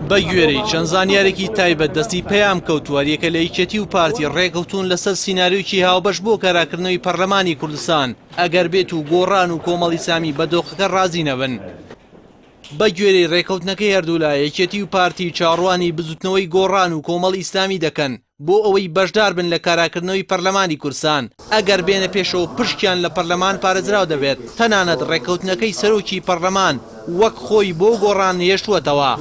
بە گوێرەی چەند زانیارێکی تایبەت دەستی پەیام کەوتووە یەکە لە یەکێتی و پارتی ڕێکەوتون لەسەر سیناریۆکی هاوبەش بۆ کاراکردنەوەی پەرلەمانی کوردستان ئەگەر بێت و گۆڕان و کۆمەڵی سامی بە دۆخەکە ڕازی نەبن. بە گوێرەی ڕێکەوتنەکەی هەردوولا یەکێتی و پارتی چاڕوانی بزوتنەوەی گۆڕان و کۆمەڵی ئیسلامی دەکەن بۆ ئەوەی بەشدار بن لە کاراکردنەوەی پەرلەمانی کوردستان. ئەگەر بێنە پێشەوە پشتیان لە پەرلەمان پارێزراو دەبێت. تەنانەت ڕێکەوتنەکەی سەرۆکی پەرلەمان وەک خۆی بۆ گۆڕان هێشتووەتەوە.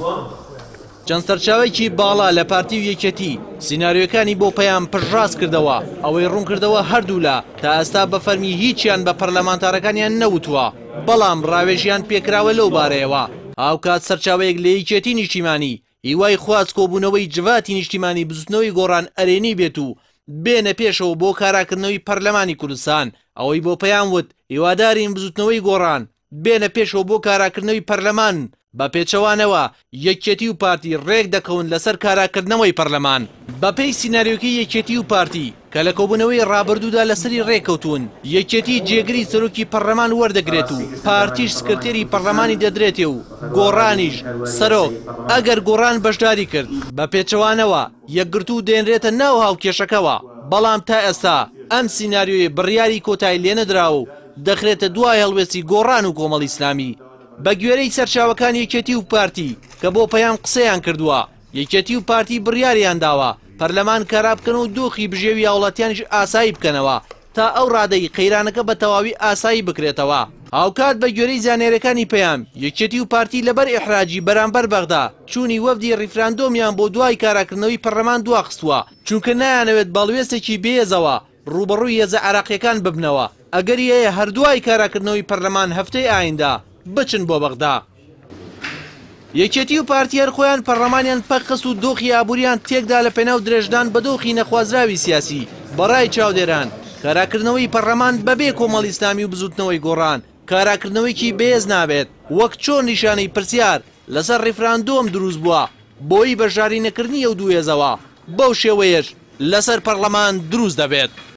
چەند سەرچاوێکی باڵا لە پارتی و یەکێتی سیناریۆکانی بۆ پەیام پشتڕاست کردەوە ئەوەی ڕوون کردەوە هەردوولا تا ئێستا بە فەرمی هیچیان بە پەرلەمانتارەکانیان نەوتووە، بەڵام ڕاوێژیان پێکراوە لەو بارەیەوە. هاوکات سەرچاوەیەک لە یەکێتی نیشتیمانی هیوای خواست کۆبوونەوەی جڤاتی نیشتیمانی بزوتنەوەی گۆڕان ئەرێنی بێت و بێنە پێشەوە بۆ کاراکردنەوەی پەرلەمانی کوردستان. ئەوەی بۆ پەیام وت هیوادارین بزوتنەوەی گۆڕان بێنە پێشەوە بۆ کاراکردنەوەی پەرلەمان. بە پێچەوانەوە یەکێتی و پارتی ڕێک دەکەون لەسەر کاراکردنەوەی پەرلەمان. بەپێی سیناریۆکەی یەکێتی و پارتی کە لە کۆبوونەوەی ڕابردوودا لەسەری ڕێکەوتون یەکێتی جێگری سەرۆکی پەرلەمان وەردەگرێت و پارتیش سکرتێری پەرلەمانی دەدرێتێ و گۆڕانیش سەرۆک ئەگەر گۆڕان بەشداری کرد بە پێچەوانەوە یەکگرتوو دێنرێتە ناو هاوکێشەکەەوە. بەڵام تا ئێستا ئەم سیناریۆی بڕیاری کۆتای لێنەدراوە و دەخرێتە دوای هەڵوێستی گۆڕان و کۆمەڵی ئیسلامی. بە گوێرەی سەرچاوەکان یەکێتی و پارتی کە بۆ پەیام قسەیان کردووە یەکێتی و پارتی بڕیاریان داوە پەرلەمان کارا بکەن و دۆخی بژێوی هاوڵاتیانیش ئاسایی بکەنەوە تا ئەو ڕادەی قەیرانەکە بە تەواوی ئاسایی بکرێتەوە. هاوکات بە گوێرەی زانێرەکانی پەیام یەکێتی و پارتی لەبەر ئیحراجی بەرامبەر بەغدا چوونی وەفدی ڕیفراندۆمیان بۆ دوای کاراکردنەوەی پەرلەمان دواخستووە چونکە نایانەوێت بەڵوێستێکی بێزەوە ڕوبەڕووی هێزە عێراقیەکان ببنەوە ئەگەری هەیە هەردوای کاراکردنەوەی پەرلەمان هەفتەی ئایندا بچن بۆ بەغدا. یەکێتی و پارتی هەر خۆیان پەرلەمانیان پەخست و دۆخی ئابووریان تێکدا لە پێناو درێژدان بە دۆخی نەخوازراوی سیاسی. بەڕای چاودێران کاراکردنەوەی پەرلەمان بەبێ کۆمەڵی ئیسلامی و بزوتنەوەی گۆڕان کاراکردنەوەیکی بێز نابێت وەک چۆن نیشانەی پرسیار لەسەر ڕیفراندۆم دروست بووە بۆی بەشداری نەکردنی ئەو دوو هێزەوە بەو شێوەیەش لەسەر پەرلەمان دروست دەبێت.